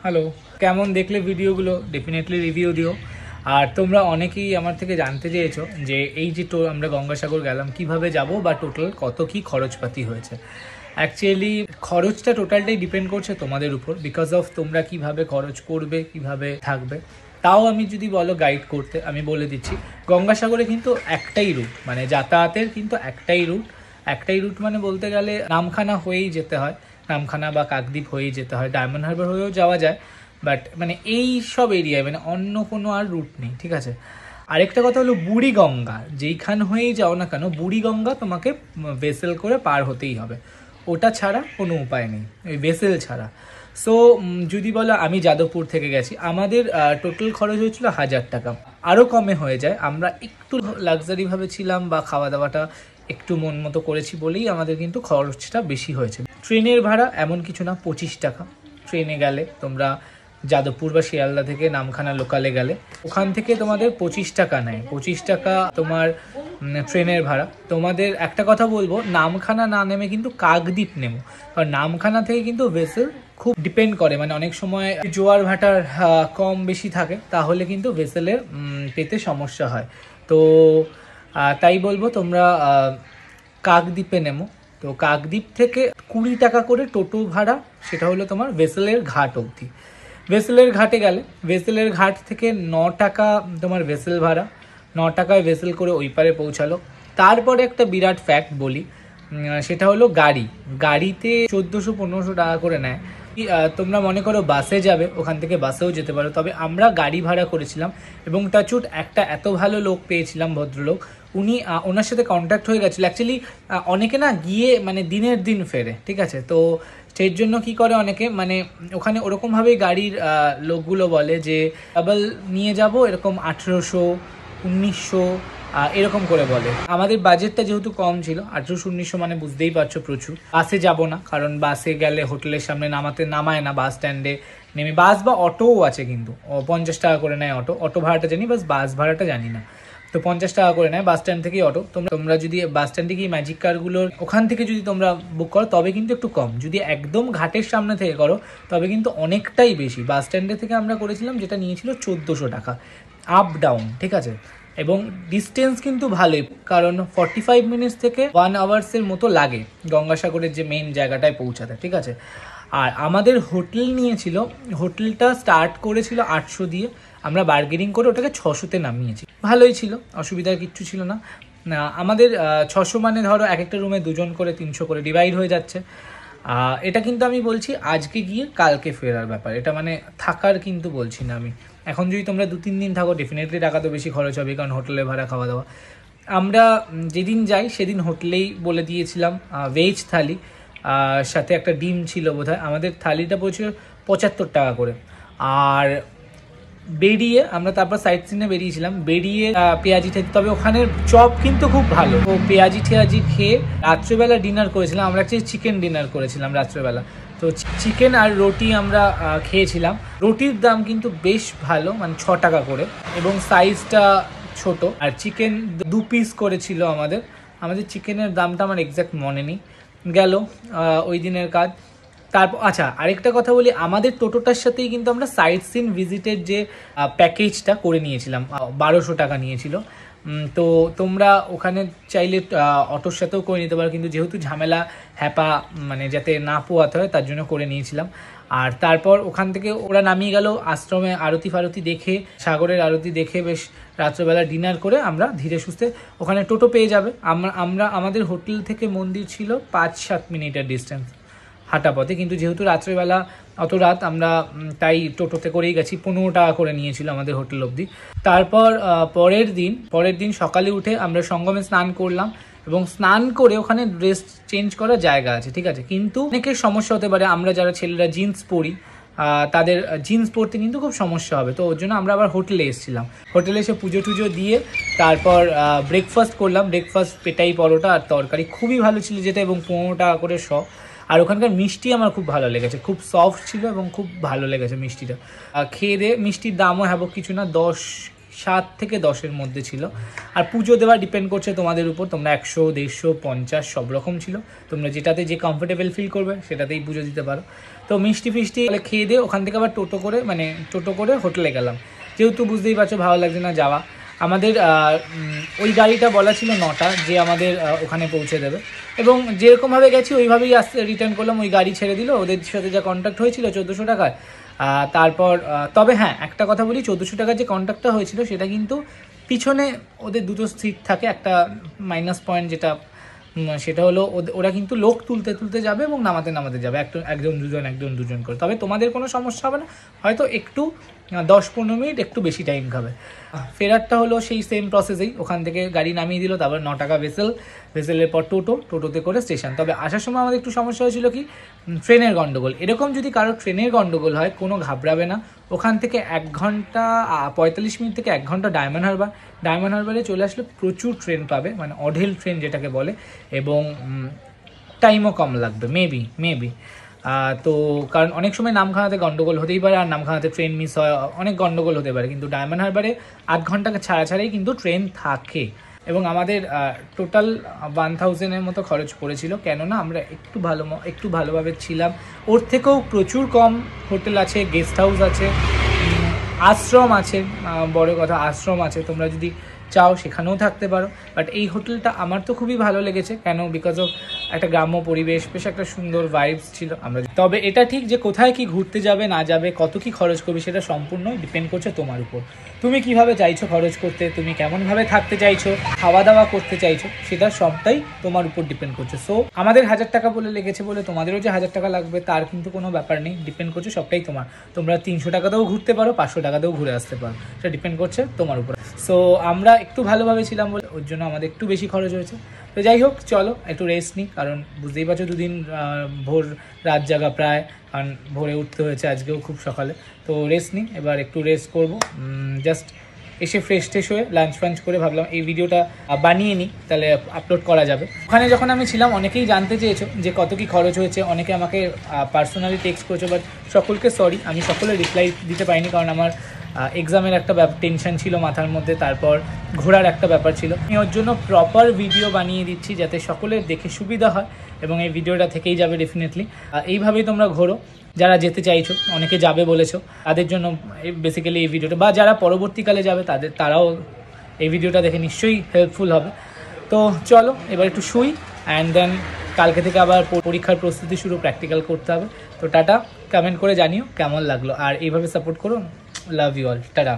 Hello, কেমন দেখলে ভিডিওগুলো ডেফিনেটলি রিভিউ দিও। আর তোমরা অনেকেই আমার থেকে জানতে চেয়েছো যে এই যে আমরা গঙ্গাসাগর গেলাম কিভাবে যাব বা টোটাল কত কি খরচপাতি হয়েছে। অ্যাকচুয়ালি খরচটা টোটালটাই ডিপেন্ড করছে তোমাদের উপর, বিকজ অফ তোমরা কিভাবে খরচ করবে, কিভাবে থাকবে। তাও আমি যদি বলো গাইড করতে, আমি বলে দিচ্ছি গঙ্গাসাগরে কিন্তু একটাই রুট, মানে যাতায়াতের কিন্তু একটাই রুট মানে বলতে গেলে নামখানা হয়েই যেতে হয়, নামখানা বা কাকদ্বীপ হয়েই যেতে হয়, ডায়মন্ড হারবার হয়েও যাওয়া যায়, বাট মানে এই সব এরিয়ায় মানে অন্য কোনো আর রুট নেই, ঠিক আছে। আরেকটা কথা হলো বুড়িগঙ্গা, যেইখান হয়েই যাও না কেন বুড়িগঙ্গা তোমাকে ভেসেল করে পার হতেই হবে, ওটা ছাড়া কোনো উপায় নেই, ওই ভেসেল ছাড়া। সো যদি বলো আমি যাদবপুর থেকে গেছি, আমাদের টোটাল খরচ হয়েছিল 1000 টাকা, আরও কমে হয়ে যায়, আমরা একটু লাক্সারিভাবে ছিলাম বা খাওয়া দাওয়াটা একটু মন মতো করেছি বলেই আমাদের কিন্তু খরচটা বেশি হয়েছে। ট্রেনের ভাড়া এমন কিছু না, 25 টাকা। ট্রেনে গেলে তোমরা যাদবপুর বা শিয়ালদা থেকে নামখানা লোকালে গেলে ওখান থেকে তোমাদের 25 টাকা নেয়, 25 টাকা তোমার ট্রেনের ভাড়া। তোমাদের একটা কথা বলবো, নামখানা না নেমে কিন্তু কাকদ্বীপ নেমো, কারণ নামখানা থেকে কিন্তু ভেসেল খুব ডিপেন্ড করে, মানে অনেক সময় জোয়ার ভাটার কম বেশি থাকে, তাহলে কিন্তু ভেসেলের পেতে সমস্যা হয়। তো তাই বলবো তোমরা কাকদ্বীপে নেমো। তো কাকদ্বীপ থেকে 20 টাকা করে টোটো ভাড়া, সেটা হলো তোমার ভেসেলের ঘাট অবধি। ভেসেলের ঘাটে গেলে ভেসেলের ঘাট থেকে 9 টাকা তোমার ভেসেল ভাড়া, 9 টাকায় ভেসেল করে ওই পারে পৌঁছালো। তারপরে একটা বিরাট ফ্যাক্ট বলি, সেটা হলো গাড়িতে 1400-1500 টাকা করে নেয়। তোমরা মনে করো বাসে যাবে, ওখান থেকে বাসেও যেতে পারো, তবে আমরা গাড়ি ভাড়া করেছিলাম এবং টাচুট একটা এত ভালো লোক পেয়েছিলাম, ভদ্রলোক, উনি ওনার সাথে কন্ট্যাক্ট হয়ে গেছিলো। অ্যাকচুয়ালি অনেকে না গিয়ে মানে দিনের দিন ফেরে, ঠিক আছে, তো সেই জন্য কী করে অনেকে মানে ওখানে ওরকমভাবেই গাড়ির লোকগুলো বলে যে ডাবল নিয়ে যাব, এরকম 1800-1900 এরকম করে বলে। আমাদের বাজেটটা যেহেতু কম ছিল, 1800-1900 মানে বুঝতেই পারছো প্রচুর। বাসে যাব না, কারণ বাসে গেলে হোটেলের সামনে নামায় না, বাস স্ট্যান্ডে নেমে, বাস বা অটোও আছে কিন্তু 50 টাকা করে নেয় অটো ভাড়াটা জানি, বাস ভাড়াটা জানি না, তো 50 টাকা করে নেয় বাস স্ট্যান্ড থেকেই অটো। তোমরা যদি বাস স্ট্যান্ডে গিয়ে ম্যাজিক কারগুলোর ওখান থেকে যদি তোমরা বুক করো তবে কিন্তু একটু কম, যদি একদম ঘাটের সামনে থেকে করো তবে কিন্তু অনেকটাই বেশি। বাস স্ট্যান্ডে থেকে আমরা করেছিলাম, যেটা নিয়েছিল 1400 টাকা আপ ডাউন, ঠিক আছে, এবং ডিস্টেন্স কিন্তু ভালোই, কারণ 45 মিনিটস থেকে 1 আওয়ার্সের মতো লাগে গঙ্গাসাগরের যে মেন জায়গাটায় পৌঁছাতে, ঠিক আছে। আর আমাদের হোটেল নিয়েছিল, হোটেলটা স্টার্ট করেছিল 800 দিয়ে, আমরা বার্গেনিং করে ওটাকে 600-তে নামিয়েছি, ভালোই ছিল, অসুবিধার কিচ্ছু ছিল না। আমাদের 600 মানে ধরো এক একটা রুমে 2 জন করে 300 করে ডিভাইড হয়ে যাচ্ছে। এটা কিন্তু আমি বলছি আজকে গিয়ে কালকে ফেরার ব্যাপার, এটা মানে থাকার কিন্তু বলছি না আমি। এখন যদি তোমরা 2-3 দিন থাকো ডেফিনেটলি টাকা তো বেশি খরচ হবে, কারণ হোটেলে ভাড়া, খাওয়া দাওয়া। আমরা যেদিন যাই সেদিন হোটেলেই বলে দিয়েছিলাম ভেজ থালি, সাথে একটা ডিম ছিল বোধহয়, আমাদের থালিটা পড়ছিল 75 টাকা করে। আর বেরিয়ে আমরা তারপর সাইট সিনে বেরিয়েছিলাম, বেরিয়ে পেঁয়াজি ঠেতে, তবে ওখানের চপ কিন্তু খুব ভালো, তো পেঁয়াজি খেয়ে রাত্রেবেলা ডিনার করেছিলাম আমরা, চিকেন ডিনার করেছিলাম রাত্রেবেলা, তো চিকেন আর রুটি আমরা খেয়েছিলাম। রুটির দাম কিন্তু বেশ ভালো, মানে 6 টাকা করে, এবং সাইজটা ছোট, আর চিকেন 2 পিস করেছিল আমাদের চিকেনের দামটা আমার এক্স্যাক্ট মনে নেই, গেল ওই দিনের কাজ। তারপর আচ্ছা আরেকটা কথা বলি, আমাদের টোটোটার সাথেই কিন্তু আমরা সাইট সিন ভিজিটের যে প্যাকেজটা করে নিয়েছিলাম, 1200 টাকা নিয়েছিল। তো তোমরা ওখানে চাইলে অটোর সাথেও করে নিতে পারো, কিন্তু যেহেতু ঝামেলা হ্যাপা মানে যাতে না পোয়াতে হয় তার জন্য করে নিয়েছিলাম। আর তারপর ওখান থেকে ওরা নামিয়ে গেল আশ্রমে, আরতি ফারতি দেখে, সাগরের আরতি দেখে বেশ রাত্রেবেলা ডিনার করে আমরা ধীরে সুস্থে ওখানে টোটো পেয়ে যাবে। আমাদের হোটেল থেকে মন্দির ছিল 5-7 মিনিটের ডিস্টেন্স হাঁটা পথে, কিন্তু যেহেতু রাত্রেবেলা অত রাত আমরা তাই টোটোতে করেই গেছি, 15 টাকা করে নিয়েছিল আমাদের হোটেল অবধি। তারপর পরের দিন সকালে উঠে আমরা সঙ্গমে স্নান করলাম, এবং স্নান করে ওখানে ড্রেস চেঞ্জ করার জায়গা আছে, ঠিক আছে, কিন্তু অনেকের সমস্যা হতে পারে, আমরা যারা ছেলেরা জিন্স পরি তাদের জিন্স পরতে কিন্তু খুব সমস্যা হবে, তো ওর জন্য আমরা আবার হোটেলে এসেছিলাম। হোটেলে এসে পুজো টুজো দিয়ে তারপর ব্রেকফাস্ট করলাম, ব্রেকফাস্ট পেটাই পরোটা আর তরকারি, খুবই ভালো ছিল যেটা, এবং 15 টাকা করে আর ওখানকার মিষ্টি আমার খুব ভালো লেগেছে, খুব সফট ছিল এবং খুব ভালো লেগেছে মিষ্টিটা। খেয়ে দিয়ে মিষ্টির দামও হ্যাবো কিছু না, 10 7 থেকে 10-এর মধ্যে ছিল। আর পুজো দেওয়া ডিপেন্ড করছে তোমাদের উপর, তোমরা 100, 150, 50 সব রকম ছিল, তোমরা যেটাতে যে কমফোর্টেবল ফিল করবে সেটাতেই পুজো দিতে পারো। তো মিষ্টি ফিষ্টি খেয়ে দিয়ে ওখান থেকে আবার টোটো করে হোটেলে গেলাম, যেহেতু বুঝতেই পারছো ভালো লাগছে না যাওয়া। আমাদের ওই গাড়িটা বলা ছিল 9টা যে আমাদের ওখানে পৌঁছে দেবে, এবং যেরকমভাবে গেছি ওইভাবেই রিটার্ন করলাম। ওই গাড়ি ছেড়ে দিল, ওদের সাথে যা কন্ট্যাক্ট হয়েছিল 1400 টাকায়। তারপর তবে হ্যাঁ একটা কথা বলি, 1400 টাকার যে কন্ট্যাক্টটা হয়েছিল সেটা কিন্তু পিছনে ওদের দুটো সিট থাকে, একটা মাইনাস পয়েন্ট যেটা সেটা হলো ওরা কিন্তু লোক তুলতে যাবে এবং নামাতে যাবে, একজন দুজন করে। তবে তোমাদের কোনো সমস্যা হবে না, হয়তো একটু 10-15 মিনিট একটু বেশি টাইম খাবে। ফেরারটা হলো সেই সেম প্রসেসেই, ওখান থেকে গাড়ি নামিয়ে দিল, তারপর 9 টাকা ভেসেলের পর টোটোতে করে স্টেশন। তবে আসার সময় আমাদের একটু সমস্যা হয়েছিল কি, ট্রেনের গন্ডগোল। এরকম যদি কারো ট্রেনের গন্ডগোল হয় কোনো ঘাবড়াবে না, ওখান থেকে 1 ঘন্টা 45 মিনিট থেকে 1 ঘন্টা ডায়মন্ড হারবারে চলে আসলে প্রচুর ট্রেন পাবে, মানে অঢেল ট্রেন যেটাকে বলে, এবং টাইমও কম লাগবে মেবি। তো কারণ অনেক সময় নামখানাতে গন্ডগোল হতেই পারে, আর নামখানাতে ট্রেন মিস হয়, অনেক গন্ডগোল হতে পারে, কিন্তু ডায়মন্ড হারবারে 8 ঘন্টা ছাড়াই কিন্তু ট্রেন থাকে। এবং আমাদের টোটাল 1000-এর মতো খরচ পড়েছিল, কেননা আমরা একটু ভালোভাবে ছিলাম। ওর থেকেও প্রচুর কম হোটেল আছে, গেস্ট হাউস আছে, আশ্রম আছে, বড় কথা আশ্রম আছে, তোমরা যদি চাও সেখানেও থাকতে পারো। বাট এই হোটেলটা আমার তো খুবই ভালো লেগেছে, কেন বিকজ অফ একটা গ্রাম্য পরিবেশ, বেশ একটা সুন্দর ভাইবস ছিল। তবে এটা ঠিক যে কোথায় কি ঘুরতে যাবে না যাবে, কত কি খরচ করবে, সেটা সম্পূর্ণ ডিপেন্ড করছে তোমার উপর। তুমি কিভাবে চাইছো খরচ করতে, তুমি কেমনভাবে থাকতে চাইছো, খাওয়া দাওয়া করতে চাইছো, সেটা সবটাই তোমার উপর ডিপেন্ড করছে। সো আমাদের 1000 টাকা বলে লেগেছে বলে তোমাদেরও যে 1000 টাকা লাগবে তার কিন্তু কোনো ব্যাপার নেই, ডিপেন্ড করছে সবটাই তোমার। তোমরা 300 টাকাতেও ঘুরতে পারো, 500 টাকাতেও ঘুরে আসতে পারো, সেটা ডিপেন্ড করছে তোমার উপর। সো আমরা একটু ভালোভাবে ছিলাম বলে ওর জন্য আমাদের একটু বেশি খরচ হয়েছে। তো যাই হোক, চলো একটু রেস্ট নিই, কারণ বুঝতেই পারছো 2 দিন রাত জাগা প্রায়, কারণ ভোরে উঠতে হয়েছে আজকেও খুব সকালে। তো রেস্ট নিই, এবার একটু রেস্ট করবো। জাস্ট এসে ফ্রেশ হয়ে লাঞ্চ করে ভাবলাম এই ভিডিওটা বানিয়ে নিই, তাহলে আপলোড করা যাবে। ওখানে যখন আমি ছিলাম অনেকেই জানতে চেয়েছো যে কত কি খরচ হয়েছে, অনেকে আমাকে পার্সোনালি টেক্সট করেছো, বাট সকলকে সরি, আমি সকলের রিপ্লাই দিতে পারিনি, কারণ আমার এক্সামের একটা টেনশন ছিল মাথার মধ্যে, তারপর ঘোরার একটা ব্যাপার ছিল। আমি ওর জন্য প্রপার ভিডিও বানিয়ে দিচ্ছি যাতে সকলের দেখে সুবিধা হয়, এবং এই ভিডিওটা থেকেই যাবে ডেফিনেটলি। এইভাবেই তোমরা ঘোরো, যারা যেতে চাইছো, অনেকে যাবে বলেছো, তাদের জন্য বেসিক্যালি এই ভিডিওটা, বা যারা পরবর্তীকালে যাবে তারাও এই ভিডিওটা দেখে নিশ্চয়ই হেল্পফুল হবে। তো চলো এবার একটু শুই, অ্যান্ড দেন কালকে থেকে আবার পরীক্ষার প্রস্তুতি শুরু, প্র্যাকটিক্যাল করতে হবে। তো টাটা, কমেন্ট করে জানিও কেমন লাগলো, আর এইভাবে সাপোর্ট করো। Love you all, tata.